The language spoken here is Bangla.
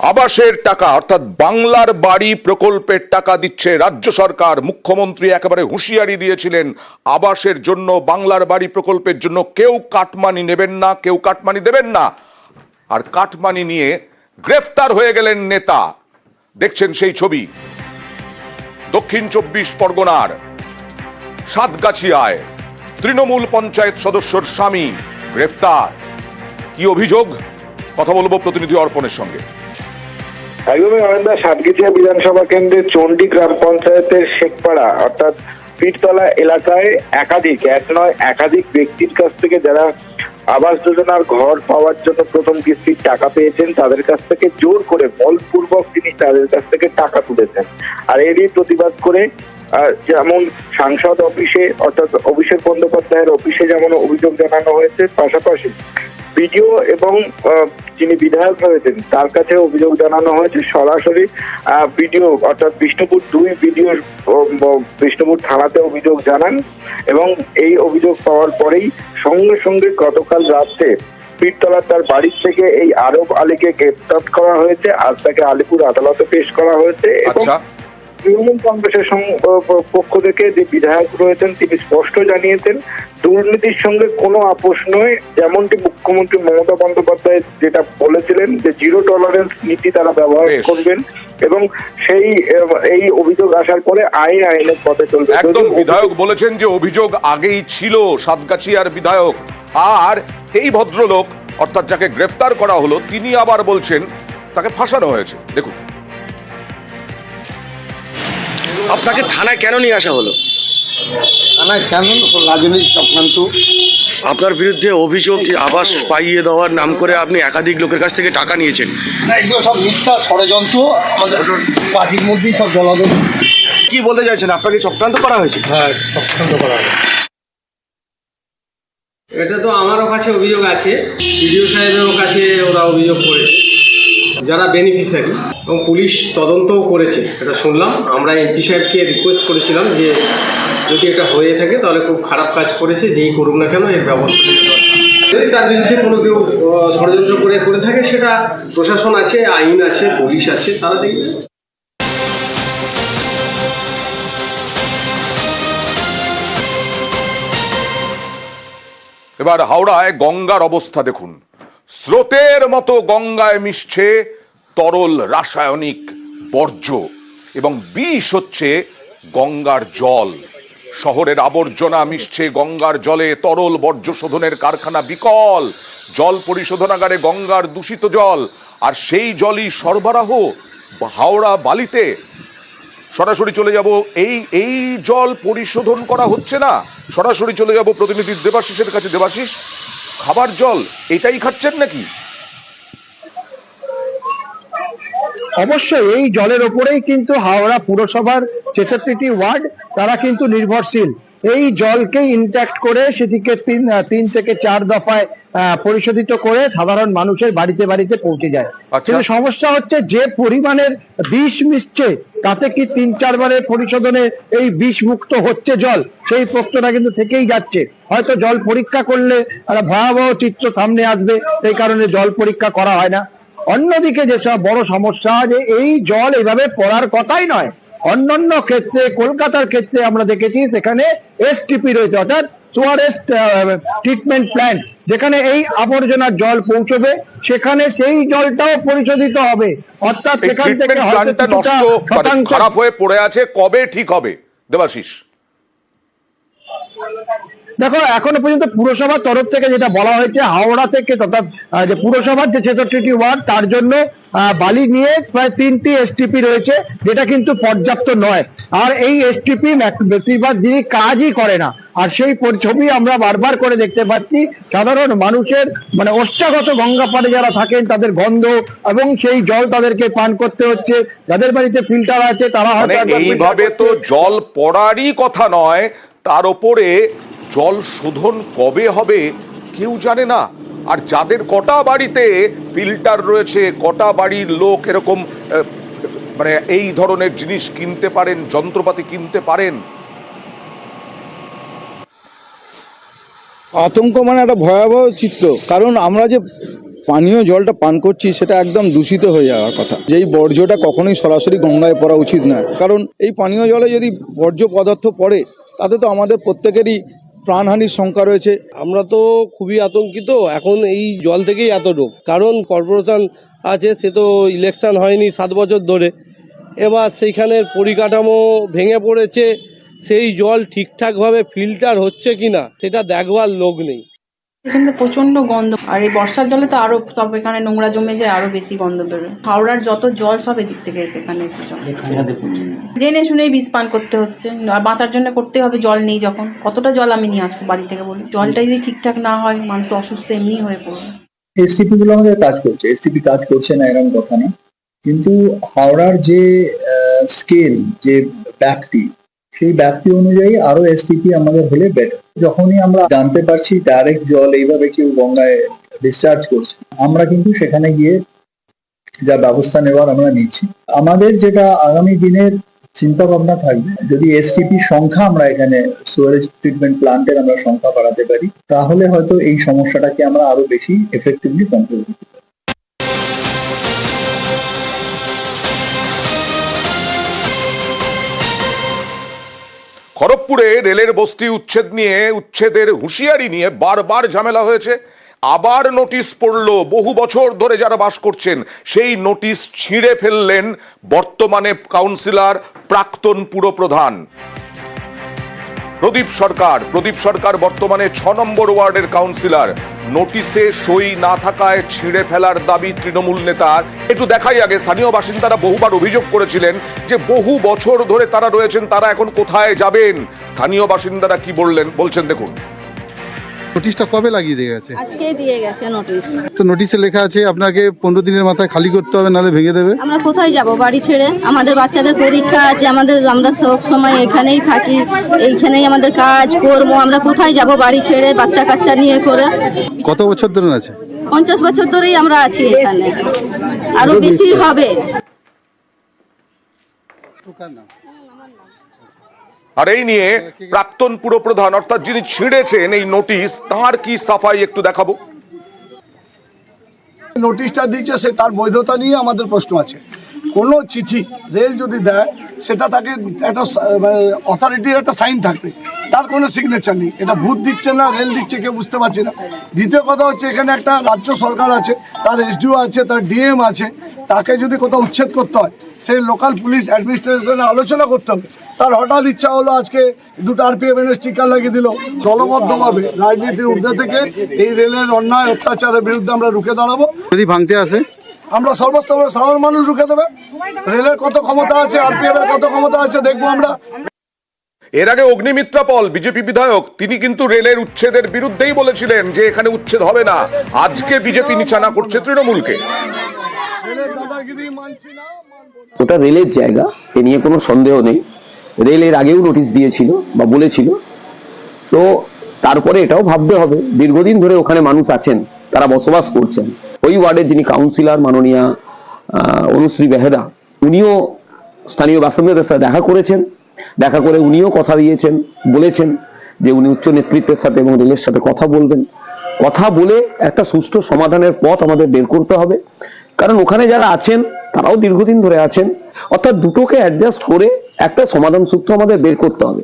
আবাসের টাকা অর্থাৎ বাংলার বাড়ি প্রকল্পের টাকা দিচ্ছে রাজ্য সরকার। মুখ্যমন্ত্রী একেবারে হুঁশিয়ারি দিয়েছিলেন, আবাসের জন্য বাংলার বাড়ি প্রকল্পের জন্য কেউ কাটমানি নেবেন না, কেউ কাটমানি দেবেন না। আর কাটমানি নিয়ে গ্রেফতার হয়ে গেলেন নেতা। দেখছেন সেই ছবি দক্ষিণ 24 পরগনার সাতগাছিয়ায় তৃণমূল পঞ্চায়েত সদস্যর স্বামী গ্রেফতার। কি অভিযোগ, কথা বলবো প্রতিনিধি অর্পণের সঙ্গে। একদমই অনেকটা সাতগাছিয়া বিধানসভা কেন্দ্রের চণ্ডী গ্রাম পঞ্চায়েতের শেখপাড়া অর্থাৎ পীরতলা এলাকায় একাধিক ব্যক্তির কাছ থেকে যারা আবাস যোজনার ঘর পাওয়ার জন্য প্রথম কিস্তির টাকা পেয়েছেন তাদের কাছ থেকে জোর করে বলপূর্বক তিনি তাদের কাছ থেকে টাকা তুলেছেন। আর এরই প্রতিবাদ করে যেমন সাংসদ অফিসে অর্থাৎ অভিষেক বন্দ্যোপাধ্যায়ের অফিসে যেমন অভিযোগ জানানো হয়েছে, পাশাপাশি বিডিও এবং যিনি বিধায়ক রয়েছেন তার কাছে অভিযোগ জানানো হয়েছে। সরাসরি বিডিও অর্থাৎ বিষ্ণুপুর 2 বিডিও বিষ্ণুপুর থানাতে অভিযোগ জানান এবং এই অভিযোগ পাওয়ার পরেই সঙ্গে সঙ্গে গতকাল রাতে পীরতলার তার বাড়ির থেকে এই আরব আলীকে গ্রেপ্তার করা হয়েছে। আর তাকে আলিপুর আদালতে পেশ করা হয়েছে এবং তৃণমূল কংগ্রেসের পক্ষ থেকে যে বিধায়ক রয়েছেন তিনি স্পষ্ট জানিয়েছেন দুর্নীতির সঙ্গে কোনো আপোষ নয়। যেমনটি মুখ্যমন্ত্রী মমতা বন্দ্যোপাধ্যায় যেটা বলেছিলেন যে জিরো টলারেন্স নীতি তারা ব্যবহার করবেন এবং এই অভিযোগ আসার পরে আইনের পথে চলবে। একদম বিধায়ক বলেছেন যে অভিযোগ আগেই ছিল সাতগাছিয়ার বিধায়ক, আর এই ভদ্রলোক অর্থাৎ যাকে গ্রেফতার করা হলো তিনি আবার বলছেন তাকে ফাঁসানো হয়েছে। দেখুন, আপনাকে থানায় কেন নিয়ে আসা হলো? থানায় কেন? রাজনৈতিক চক্রান্ত। আপনার বিরুদ্ধে অভিযোগ আবাস পাইয়ে দেওয়ার নাম করে আপনি একাধিক লোকের কাছ থেকে টাকা নিয়েছেন। এগুলো সব মিথ্যা ষড়যন্ত্র, আমাদের পার্টির মধ্যেই সব জলাদল। কি বলতে চাইছেন, আপনাকে চক্রান্ত করা হয়েছে? হ্যাঁ, চক্রান্ত করা হয়েছে। এটা তো আমারও কাছে অভিযোগ আছে, বিডিও সাহেবেরও কাছে ওরা অভিযোগ করেছে, যারা বেনিফিশিয়ারি, এবং পুলিশ তদন্তও করেছে এটা শুনলাম। আমরা এমপি সাহেবকে রিকোয়েস্ট করেছিলাম যে যদি এটা হয়ে থাকে তাহলে খুব খারাপ কাজ করেছে, যেই করুক না কেন এর ব্যবস্থা নেওয়া দরকার। যদি তার বিরুদ্ধে কোনো কেউ ষড়যন্ত্র করে থাকে সেটা প্রশাসন আছে, আইন আছে, পুলিশ আছে, তারা দেখবে। এবার হাওড়ায় গঙ্গার অবস্থা দেখুন। স্রোতের মতো গঙ্গায় মিশছে তরল রাসায়নিক বর্জ্য এবং বিষ হচ্ছে গঙ্গার জল। শহরের আবর্জনা মিশছে গঙ্গার জলে, তরল বর্জ্য শোধনের কারখানা বিকল, জল পরিশোধনাগারে গঙ্গার দূষিত জল, আর সেই জলই সরবরাহ হাওড়া বালিতে। সরাসরি চলে যাব, এই জল পরিশোধন করা হচ্ছে না। সরাসরি চলে যাব প্রতিনিধি দেবাশিসের কাছে। দেবাশিস, খাবার জল এটাই খাচ্ছেন নাকি? অবশ্যই এই জলের ওপরেই কিন্তু হাওড়া পুরসভার 66টি ওয়ার্ড তারা কিন্তু নির্ভরশীল। এই জলকে ইনট্যাক্ট করে সেটিকে 3 থেকে 4 দফায় পরিশোধিত করে সাধারণ মানুষের বাড়িতে বাড়িতে পৌঁছে যায়। কিন্তু সমস্যা হচ্ছে যে পরিমাণের বিষ মিশছে তাতে কি 3-4 বারের পরিশোধনে এই বিষ মুক্ত হচ্ছে জল, সেই প্রশ্নটা কিন্তু থেকেই যাচ্ছে। হয়তো জল পরীক্ষা করলে একটা ভয়াবহ চিত্র সামনে আসবে, সেই কারণে জল পরীক্ষা করা হয় না। অন্যদিকে যেসব বড় সমস্যা যে এই জল এইভাবে পড়ার কথাই নয়। অন্যান্য ক্ষেত্রে, কলকাতার ক্ষেত্রে আমরা দেখেছি সেখানে এসটিপি রয়েছে, অর্থাৎ সুয়ারেজ ট্রিটমেন্ট প্ল্যান্ট, যেখানে এই আবর্জনার জল পৌঁছবে সেখানে সেই জলটাও পরিশোধিত হবে। অর্থাৎ সেখান থেকে খারাপ হয়ে পড়ে আছে, কবে ঠিক হবে দেবাশিস? দেখো, এখনো পর্যন্ত পুরসভার তরফ থেকে যেটা বলা হয়েছে, হাওড়া থেকে অর্থাৎ যে পুরসভার যে 66টি ওয়ার্ড তার জন্য বালি নিয়ে প্রায় 3টি এসটিপি রয়েছে, যেটা কিন্তু পর্যাপ্ত নয়। আর এই এসটিপি বেশিরভাগ দিনই কাজই করে না। আর সেই ছবি আমরা বারবার করে দেখতে পাচ্ছি। সাধারণ মানুষের মানে ওষ্ঠাগত গঙ্গা পাড়ে যারা থাকেন তাদের গন্ধ এবং সেই জল তাদেরকে পান করতে হচ্ছে। যাদের বাড়িতে ফিল্টার আছে তারা এইভাবে তো জল পড়ারই কথা নয়, তার উপরে জল শোধন কবে হবে কেউ জানে না। আর যাদের কটা বাড়িতে ফিল্টার রয়েছে, কটা বাড়ির লোক এরকম মানে এই ধরনের জিনিস কিনতে পারেন, যন্ত্রপাতি কিনতে পারেন? আতঙ্ক মানে একটা ভয়াবহ চিত্র। কারণ আমরা যে পানীয় জলটা পান করছি সেটা একদম দূষিত হয়ে যাওয়ার কথা। যেই বর্জ্যটা কখনোই সরাসরি গঙ্গায় পড়া উচিত না, কারণ এই পানীয় জলে যদি বর্জ্য পদার্থ পড়ে তাতে তো আমাদের প্রত্যেকেরই প্রাণহানির শঙ্কা রয়েছে। আমরা তো খুবই আতঙ্কিত, এখন এই জল থেকেই এত রোগ। কারণ কর্পোরেশন আছে, সে তো ইলেকশন হয়নি 7 বছর ধরে, এবার সেইখানের পরিকাঠামো ভেঙে পড়েছে, সেই জল ঠিকঠাকভাবে ফিল্টার হচ্ছে কিনা সেটা দেখবার লোক নেই। এখানে প্রচন্ড গন্ধ, আর এই বর্ষার জলে তো আরো সব এখানে নোংরা জমে যায়, আরো বেশি গন্ধ বেরোয়। হাওড়ার যত জল সব এদিক থেকে এখানে এসে জমে। জেনে শুনেই বিষ পান করতে হচ্ছে, আর বাঁচার জন্য করতে হবে। জল নেই যখন, কতটা জল আমি নিয়ে আসবো বাড়ি থেকে বলি? জলটা যদি ঠিকঠাক না হয় মানুষ তো অসুস্থ এমনি হয়ে পড়বে। এসটিপি গুলো আমাদের কাজ করছে, এসটিপি কাজ করছে না এরকম কথা না, কিন্তু হাওড়ার যে স্কেল, যে ব্যাপ্তি, সেই ব্যাপ্তি অনুযায়ী আরো এসটিপি আমাদের হলে বেটার। যখনই আমরা জানতে পারছি ডাইরেক্ট জল এইভাবে কেউ গঙ্গায় ডিসচার্জ করছে, আমরা কিন্তু সেখানে গিয়ে যা ব্যবস্থা নেওয়ার আমরা নিচ্ছি। আমাদের যেটা আগামী দিনের চিন্তা ভাবনা থাকবে, যদি এসটিপি সংখ্যা আমরা এখানে সুয়ারেজ ট্রিটমেন্ট প্লান্টের আমরা সংখ্যা বাড়াতে পারি, তাহলে হয়তো এই সমস্যাটাকে আমরা আরো বেশি এফেক্টিভলি কন্ট্রোল করতে পারি। খড়গপুরে রেলের বস্তি উচ্ছেদের হুঁশিয়ারি নিয়ে বারবার ঝামেলা হয়েছে। আবার নোটিশ পড়ল, বহু বছর ধরে যারা বাস করছেন সেই নোটিশ ছিঁড়ে ফেললেন বর্তমানে কাউন্সিলর, প্রাক্তন পুরপ্রধান প্রদীপ সরকার বর্তমানে 6 নম্বর ওয়ার্ডের কাউন্সিলর। নোটিশে সই না থাকায় ছিঁড়ে ফেলার দাবি তৃণমূল নেতার। একটু দেখাই আগে, স্থানীয় বাসিন্দারা বহুবার অভিযোগ করেছিলেন যে বহু বছর ধরে তারা রয়েছেন, তারা এখন কোথায় যাবেন? স্থানীয় বাসিন্দারা কি বলছেন দেখুন। নোটিশটা কবে লাগিয়ে দিয়ে গেছে? আজকে দিয়ে গেছে নোটিশ। তো নোটিশে লেখা আছে আপনাকে 15 দিনের মাথায় খালি করতে হবে, নাহলে ভেঙে দেবে। আমরা কোথায় যাব বাড়ি ছেড়ে? আমাদের বাচ্চাদের পরীক্ষা আছে, আমরা সব সময় এখানেই থাকি, এইখানেই আমাদের কাজ কর্ম। আমরা কোথায় যাব বাড়ি ছেড়ে বাচ্চা কাচ্চা নিয়ে করে? কত বছর ধরে আছে? 50 বছর ধরেই আমরা আছি এখানে, আরো বেশি হবে। আর এই নিয়ে প্রাক্তন পুরপ্রধান অর্থাৎ যিনি ছিঁড়েছেন এই নোটিশ, তার কি সাফাই একটু দেখাবো। নোটিশটা দিচ্ছে, সে তার বৈধতা নিয়ে আমাদের প্রশ্ন আছে। কোনো চিঠি রেল যদি দেয়, সেটা তাকে একটা অথরিটির একটা সাইন থাকবে, তার কোনো সিগনেচার নেই। এটা ভূত দিচ্ছে না রেল দিচ্ছে, কেউ বুঝতে পারছে না। দ্বিতীয় কথা হচ্ছে, এখানে একটা রাজ্য সরকার আছে, তার এসডিও আছে, তার ডিএম আছে। তাকে যদি কোথাও উচ্ছেদ করতে হয়, সেই লোকাল পুলিশ অ্যাডমিনিস্ট্রেশনে আলোচনা করতে হবে। তার হঠাৎ ইচ্ছা হলো আজকে 2টা RPF স্টিকার লাগিয়ে দিল। দলবদ্ধভাবে রাজনীতির ঊর্ধ্বে থেকে এই রেলের অন্যায় অত্যাচারের বিরুদ্ধে আমরা রুখে দাঁড়াবো। যদি ভাঙতে আসে, আমরা সর্বস্তরের সাধারণ মানুষ রুখে দেবে। রেলের কত ক্ষমতা আছে, RPF এর কত ক্ষমতা আছে দেখবো আমরা। এর আগে অগ্নিমিত্রা পল, বিজেপি বিধায়ক, তিনি কিন্তু রেলের উচ্ছেদের বিরুদ্ধেই বলেছিলেন যে এখানে উচ্ছেদ হবে না। আজকে বিজেপি নিশানা করছে তৃণমূলকে। ওটা রেলের জায়গা, এ নিয়ে কোনো সন্দেহ নেই। রেল এর আগেও নোটিশ দিয়েছিল বা বলেছিল। তো তারপরে এটাও ভাবতে হবে, দীর্ঘদিন ধরে ওখানে মানুষ আছেন, তারা বসবাস করছেন। ওই ওয়ার্ডের যিনি কাউন্সিলর মাননীয়া অনুশ্রী বেহেরা, উনিও স্থানীয় বাসিন্দাদের সাথে দেখা করে উনিও কথা দিয়েছেন, বলেছেন যে উনি উচ্চ নেতৃত্বের সাথে এবং রেলের সাথে কথা বলবেন। কথা বলে একটা সুষ্ঠু সমাধানের পথ আমাদের বের করতে হবে, কারণ ওখানে যারা আছেন তারাও দীর্ঘদিন ধরে আছেন। অর্থাৎ দুটোকে অ্যাডজাস্ট করে একটা সমাধান সূত্র আমাদের বের করতে হবে।